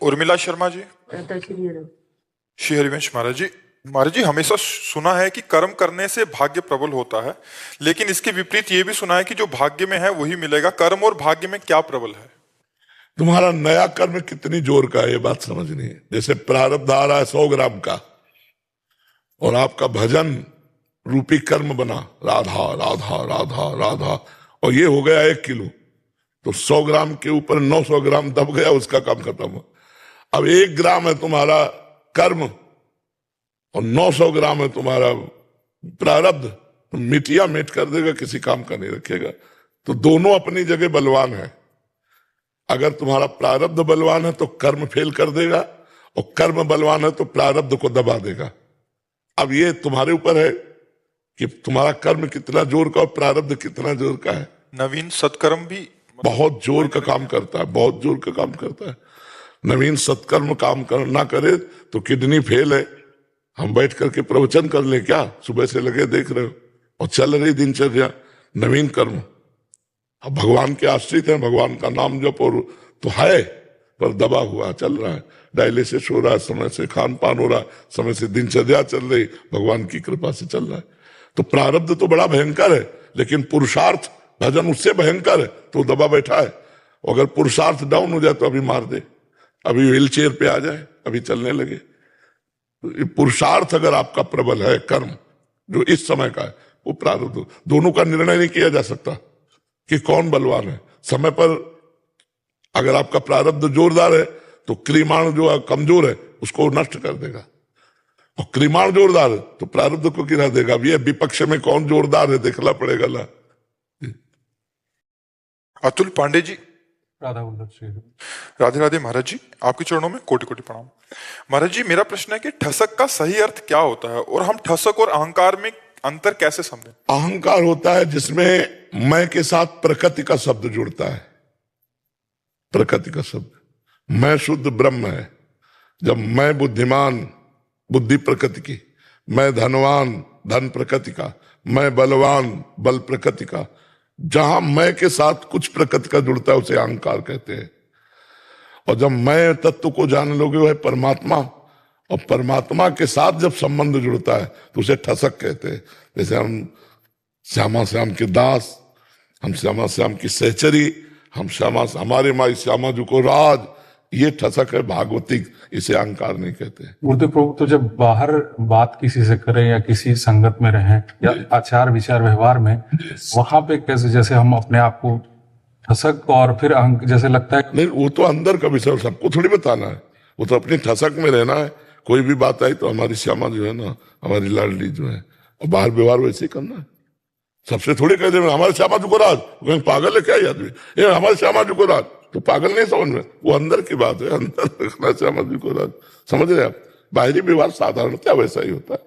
उर्मिला शर्मा जी। श्री श्री हरिवंश महाराज जी हमेशा सुना है कि कर्म करने से भाग्य प्रबल होता है, लेकिन इसके विपरीत ये भी सुना है कि जो भाग्य में है वही मिलेगा। कर्म और भाग्य में क्या प्रबल है? तुम्हारा नया कर्म कितनी जोर का है ये बात समझनी है। जैसे प्रारब्ध आ रहा है 100 ग्राम का, और आपका भजन रूपी कर्म बना राधा राधा राधा राधा, और ये हो गया 1 किलो, तो 100 ग्राम के ऊपर 900 ग्राम दब गया, उसका काम खत्म हो। अब 1 ग्राम है तुम्हारा कर्म और 900 ग्राम है तुम्हारा प्रारब्ध, तो मिटिया मिट कर देगा, किसी काम का नहीं रखेगा। तो दोनों अपनी जगह बलवान है। अगर तुम्हारा प्रारब्ध बलवान है तो कर्म फेल कर देगा, और कर्म बलवान है तो प्रारब्ध को दबा देगा। अब ये तुम्हारे ऊपर है कि तुम्हारा कर्म कितना जोर का और प्रारब्ध कितना जोर का है। नवीन सत्कर्म भी बहुत जोर का काम करता है, बहुत जोर का काम करता है। नवीन सत्कर्म काम ना करे तो किडनी फेल है। हम बैठ करके प्रवचन कर ले क्या, सुबह से लगे देख रहे हो, और चल रही दिनचर्या। नवीन कर्म, अब भगवान के आश्रित हैं, भगवान का नाम जप और तो है, पर दबा हुआ चल रहा है। डायलिसिस हो रहा है, समय से खान पान हो रहा है, समय से दिनचर्या चल रही, भगवान की कृपा से चल रहा है। तो प्रारब्ध तो बड़ा भयंकर है, लेकिन पुरुषार्थ भजन उससे भयंकर है, तो दबा बैठा है। अगर पुरुषार्थ डाउन हो जाए तो अभी मार दे, अभी व्हील चेयर पे आ जाए, अभी चलने लगे। तो पुरुषार्थ अगर आपका प्रबल है, कर्म जो इस समय का है, वो प्रारब्ध, दोनों का निर्णय नहीं किया जा सकता कि कौन बलवान है। समय पर अगर आपका प्रारब्ध जोरदार है तो क्रिमाण जो कमजोर है उसको नष्ट कर देगा, और क्रिमाण जोरदार है तो प्रारब्ध को गिरा देगा। अब ये विपक्ष में कौन जोरदार है देखना पड़ेगा ला। अतुल पांडे जी। राधा वल्लभ श्री। राधे राधे महाराज जी, आपके चरणों में कोटि कोटि प्रणाम। महाराज जी मेरा प्रश्न है कि ठसक का सही अर्थ क्या होता है, और हम ठसक और अहंकार में अंतर कैसे समझें? अहंकार होता है जिसमें मैं के साथ प्रकृति का शब्द जुड़ता है। प्रकृति का शब्द, मैं शुद्ध ब्रह्म है। जब मैं बुद्धिमान, बुद्धि प्रकृति की, मैं धनवान, धन प्रकृति का, मैं बलवान, बल प्रकृति का, जहां मैं के साथ कुछ प्रकृति का जुड़ता है उसे अहंकार कहते हैं। और जब मैं तत्व को जान लोगे वह परमात्मा, और परमात्मा के साथ जब संबंध जुड़ता है तो उसे ठसक कहते हैं। जैसे हम श्यामा श्याम के दास, हम श्यामा श्याम की सहचरी, हम श्यामा, हमारे माई श्यामा जी को राज, ये ठसक है भागवतिक, इसे अहंकार नहीं कहते। गुरुदेव प्रभु, तो जब बाहर बात किसी से करें या किसी संगत में रहें या आचार विचार व्यवहार में, वहां पे कैसे, जैसे हम अपने आप को ठसक और फिर अहंक जैसे लगता है? नहीं, वो तो अंदर का विषय, सबको थोड़ी बताना है, वो तो अपनी ठसक में रहना है। कोई भी बात आई तो हमारी श्यामा जो है ना, हमारी लाडली जो है, और बाहर व्यवहार वैसे ही करना है। सबसे थोड़ी कह दे हमारे श्यामा जी को राज, पागल है क्या आदमी, ये हमारे श्यामा जी को राज, तो पागल नहीं समझ में, वो अंदर की बात है, अंदर रखना श्यामा जी को राज। समझ रहे आप? बाहरी व्यवहार साधारणतया वैसा ही होता है।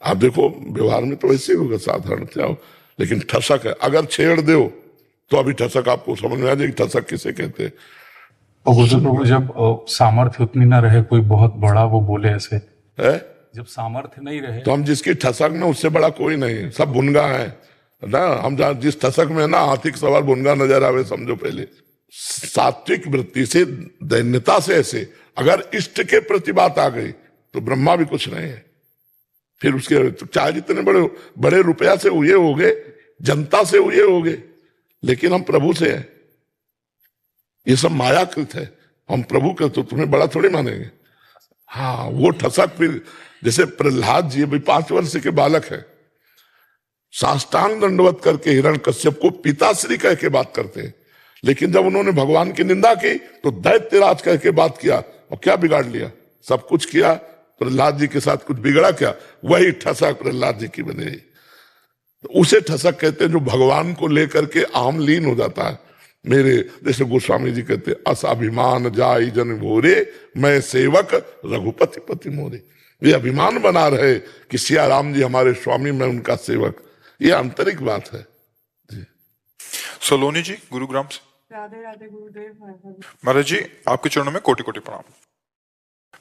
आप देखो व्यवहार में तो वैसे ही होगा, साधारणतया हो, लेकिन ठसक है। अगर छेड़ दो तो अभी ठसक आपको समझ में आ जाएगी, ठसक किसे कहते हैं। और गुरुदेव प्रभु, जब सामर्थ्य उतनी ना रहे, कोई बहुत बड़ा वो बोले ऐसे है, जब सामर्थ्य नहीं रहे, तो हम जिसकी ठसक में, उससे बड़ा कोई नहीं, सब भुनगा है ना। हम जहाँ जिस ठसक में ना, हाथी सवार भुनगा नजर आवे, समझो। पहले सात्विक वृत्ति से, दैन्यता से, ऐसे अगर इष्ट के प्रति बात आ गई तो ब्रह्मा भी कुछ नहीं है। फिर उसके तो चाहे जितने बड़े बड़े रुपया से हुए होगे, जनता से हुए होगे, लेकिन हम प्रभु से हैं। ये सब मायाकृत है, हम प्रभु के, तो तुम्हें बड़ा थोड़ी मानेंगे। हाँ, वो ठसक फिर, जैसे प्रहलाद जी अभी 5 वर्ष के बालक है, साष्टांग दंडवत करके हिरण्यकश्यप को पिताश्री कह के बात करते हैं, लेकिन जब उन्होंने भगवान की निंदा की तो दैत्यराज कह के बात किया, और क्या बिगाड़ लिया? सब कुछ किया। प्रहलाद जी के साथ कुछ बिगड़ा क्या? वही ठसक प्रहलाद जी की बनी। तो उसे ठसक कहते हैं जो भगवान को लेकर के आम लीन हो जाता है। मेरे जैसे गोस्वामी जी कहते, असाभिमान जाई जन भोरे, मैं सेवक रघुपति पति मोरे। ये अभिमान बना रहे कि सिया राम जी हमारे स्वामी, मैं उनका सेवक, ये आंतरिक बात है जी। सलोनी जी गुरुग्राम से। राधे राधे गुरुदेव महाराज जी आपके चरणों में कोटि कोटि प्रणाम।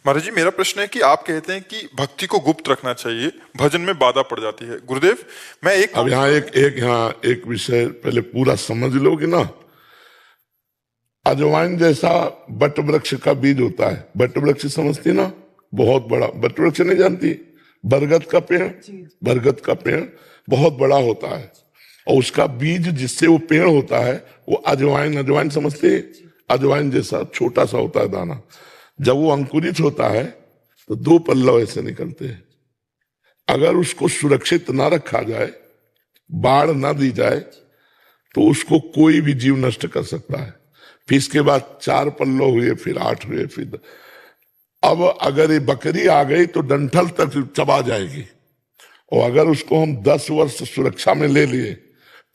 महाराज जी मेरा प्रश्न है कि आप कहते हैं कि भक्ति को गुप्त रखना चाहिए, भजन में बाधा पड़ जाती है। गुरुदेव मैं अब यहाँ एक विषय पहले पूरा समझ लोगे ना। अजवाइन जैसा बट वृक्ष का बीज होता है। बट वृक्ष समझती ना, बहुत बड़ा बट वृक्ष नहीं जानती? बरगद का पेड़, बरगद का पेड़ बहुत बड़ा होता है और उसका बीज जिससे वो पेड़ होता है वो अजवाइन, अजवाइन समझते हैं? अजवाइन जैसा छोटा सा होता है दाना। जब वो अंकुरित होता है तो 2 पल्लव ऐसे निकलते हैं। अगर उसको सुरक्षित ना रखा जाए, बाढ़ ना दी जाए, तो उसको कोई भी जीव नष्ट कर सकता है। फिर इसके बाद 4 पल्लव हुए, फिर 8 हुए, फिर अब अगर ये बकरी आ गई तो डंठल तक चबा जाएगी। और अगर उसको हम 10 वर्ष सुरक्षा में ले लिए,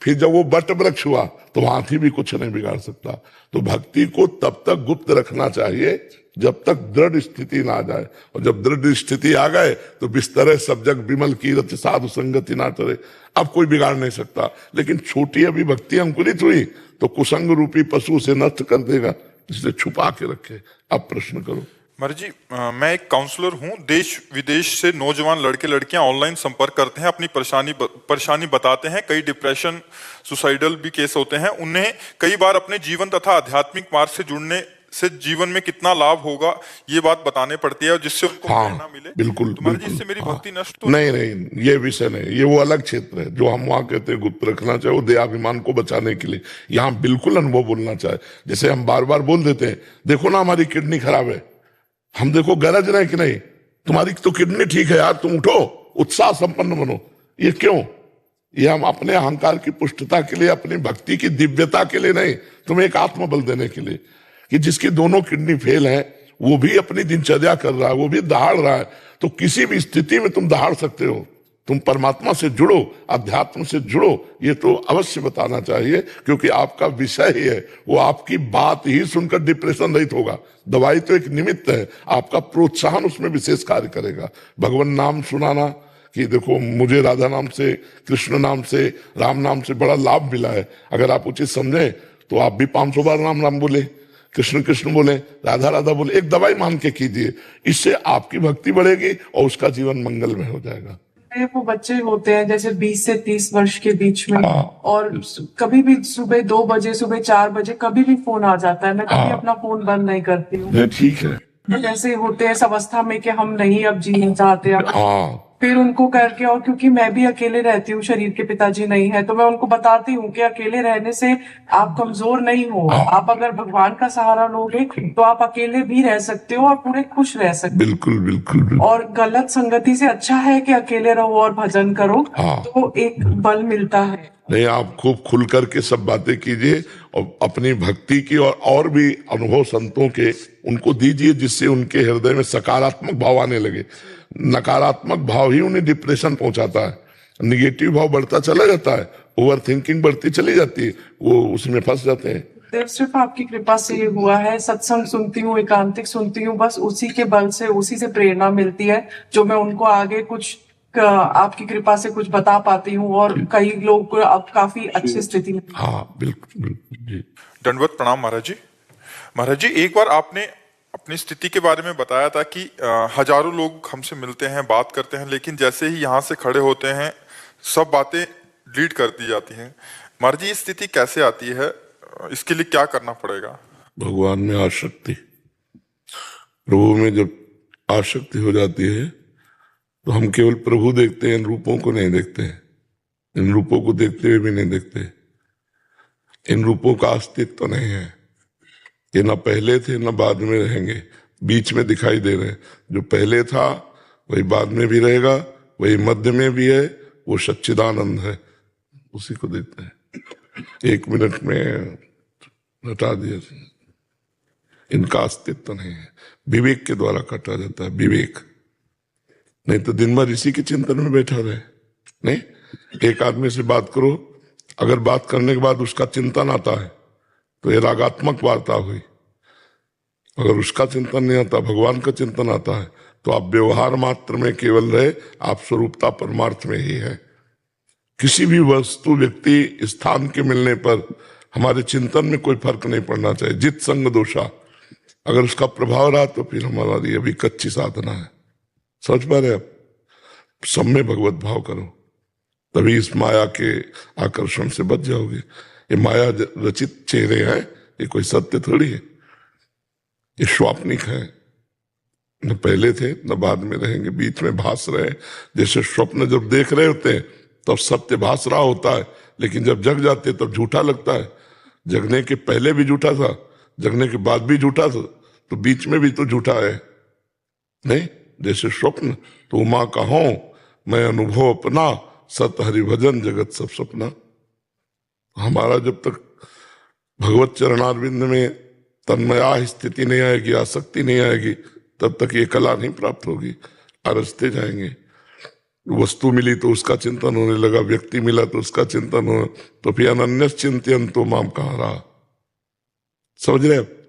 फिर जब वो बट वृक्ष हुआ तो हाथी भी कुछ नहीं बिगाड़ सकता। तो भक्ति को तब तक गुप्त रखना चाहिए जब तक दृढ़ स्थिति ना आ जाए, और जब दृढ़ स्थिति आ गए तो बिस्तरे सब जग विमल कीरत साधु संगति ना टरे। अब कोई बिगाड़ नहीं सकता। लेकिन छोटी अभी भक्ति अंकुरित हुई तो कुसंग रूपी पशु से नष्ट कर देगा, इसलिए छुपा के रखे। अब प्रश्न करो। महाराज जी, मैं एक काउंसलर हूं। देश विदेश से नौजवान लड़के लड़कियां ऑनलाइन संपर्क करते हैं, अपनी परेशानी बताते हैं। कई डिप्रेशन, सुसाइडल भी केस होते हैं। उन्हें कई बार अपने जीवन तथा आध्यात्मिक मार्ग से जुड़ने से जीवन में कितना लाभ होगा ये बात बताने पड़ती है, और जिससे उनको प्रेरणा मिले। बिल्कुल, तो महाराज जी, बिल्कुल, इससे मेरी भक्ति नष्ट तो नहीं, ये विषय नहीं, ये वो अलग क्षेत्र है जो हम वहां कहते हैं गुप्त रखना चाहिए, वो देहाभिमान को बचाने के लिए। यहाँ बिल्कुल अनुभव बोलना चाहिए। जैसे हम बार बार बोल देते हैं, देखो ना हमारी किडनी खराब है, हम देखो गरज रहे कि नहीं, तुम्हारी तो किडनी ठीक है यार, तुम उठो, उत्साह संपन्न बनो। ये क्यों? ये हम अपने अहंकार की पुष्टता के लिए, अपनी भक्ति की दिव्यता के लिए नहीं, तुम्हें एक आत्मबल देने के लिए कि जिसकी दोनों किडनी फेल है वो भी अपनी दिनचर्या कर रहा है, वो भी दहाड़ रहा है। तो किसी भी स्थिति में तुम दहाड़ सकते हो। तुम परमात्मा से जुड़ो, अध्यात्म से जुड़ो, ये तो अवश्य बताना चाहिए, क्योंकि आपका विषय ही है। वो आपकी बात ही सुनकर डिप्रेशन रहित होगा। दवाई तो एक निमित्त है, आपका प्रोत्साहन उसमें विशेष कार्य करेगा। भगवान नाम सुनाना कि देखो मुझे राधा नाम से, कृष्ण नाम से, राम नाम से बड़ा लाभ मिला है। अगर आप उचित समझे तो आप भी 500 बार राम राम बोले, कृष्ण कृष्ण बोले, राधा राधा बोले, एक दवाई मान के कीजिए। इससे आपकी भक्ति बढ़ेगी और उसका जीवन मंगलमय हो जाएगा। वो बच्चे होते हैं जैसे 20 से 30 वर्ष के बीच में, और कभी भी सुबह 2 बजे, सुबह 4 बजे कभी भी फोन आ जाता है। मैं कभी अपना फोन बंद नहीं करती हूँ। ठीक है। जैसे होते हैं इस अवस्था में कि हम नहीं अब जीना चाहते अब। हाँ, फिर उनको करके, और क्योंकि मैं भी अकेले रहती हूँ, शरीर के पिताजी नहीं है, तो मैं उनको बताती हूँ कि अकेले रहने से आप कमजोर नहीं हो। आप अगर भगवान का सहारा लोगे तो आप अकेले भी रह सकते हो और पूरे खुश रह सकते हो। बिल्कुल बिल्कुल बिल्कुल। और गलत संगति से अच्छा है कि अकेले रहो और भजन करो, तो एक बल मिलता है। नहीं, आप खूब खुल करके सब बातें कीजिए और अपनी भक्ति की और भी अनुभव संतों के उनको दीजिए, जिससे उनके हृदय में सकारात्मक भाव आने लगे। नकारात्मक भाव ही उन्हें डिप्रेशन पहुंचाता है। निगेटिव भाव बढ़ता चला जाता है, ओवर थिंकिंग बढ़ती चली जाती है, वो उसमें फंस जाते हैं। देव सिर्फ आपकी कृपा से ये हुआ है। सत्संग सुनती हूँ, एकांतिक सुनती हूँ, बस उसी के बल से, उसी से प्रेरणा मिलती है जो मैं उनको आगे कुछ आपकी कृपा से कुछ बता पाती हूँ। और कई लोग अब काफी अच्छी स्थिति में। हाँ बिल्कुल बिल्कुल जी। दंडवत प्रणाम महाराज जी। महाराज जी, एक बार आपने अपनी स्थिति के बारे में बताया था कि हजारों लोग हमसे मिलते हैं, बात करते हैं, लेकिन जैसे ही यहाँ से खड़े होते हैं सब बातें डिलीट कर दी जाती हैं। महाराज जी, ये स्थिति कैसे आती है? इसके लिए क्या करना पड़ेगा? भगवान में आसक्ति, प्रभु में जब आसक्ति हो जाती है तो हम केवल प्रभु देखते हैं, इन रूपों को नहीं देखते हैं। इन रूपों को देखते हुए भी नहीं देखते। इन रूपों का अस्तित्व तो नहीं है। ये न पहले थे न बाद में रहेंगे, बीच में दिखाई दे रहे हैं। जो पहले था वही बाद में भी रहेगा, वही मध्य में भी है, वो सच्चिदानंद है, उसी को देखते हैं। 1 मिनट में हटा दिया। इनका अस्तित्व तो नहीं है। विवेक के द्वारा काटा जाता है, विवेक। नहीं तो दिन भर इसी के चिंतन में बैठा रहे। नहीं, एक आदमी से बात करो, अगर बात करने के बाद उसका चिंतन आता है तो ये रागात्मक वार्ता हुई। अगर उसका चिंतन नहीं आता, भगवान का चिंतन आता है, तो आप व्यवहार मात्र में केवल रहे, आप स्वरूपता परमार्थ में ही है। किसी भी वस्तु, व्यक्ति, स्थान के मिलने पर हमारे चिंतन में कोई फर्क नहीं पड़ना चाहिए। जित संग दोषा, अगर उसका प्रभाव रहा तो फिर हमारी अभी कच्ची साधना है। समझ पा रहे आप? सब में भगवत भाव करो, तभी इस माया के आकर्षण से बच जाओगे। ये माया रचित चेहरे हैं, ये कोई सत्य थोड़ी है, ये स्वाप्निक है, न पहले थे न बाद में रहेंगे, बीच में भास रहे। जैसे स्वप्न जब देख रहे होते हैं तब सत्य भास रहा होता है, लेकिन जब जग जाते तब झूठा लगता है। जगने के पहले भी झूठा था, जगने के बाद भी झूठा था, तो बीच में भी तो झूठा है नहीं। जैसे स्वप्न तो उमा कहो मैं अनुभव अपना, सत हरि भजन जगत सब सपना। हमारा जब तक भगवत चरणारविंद में तन्मया स्थिति नहीं आएगी, आसक्ति नहीं आएगी, तब तक ये कला नहीं प्राप्त होगी। आरजते जाएंगे, वस्तु मिली तो उसका चिंतन होने लगा, व्यक्ति मिला तो उसका चिंतन हो, तो फिर अनन्य चिंतन तो माम कहाँ रहा। समझ रहे हैं?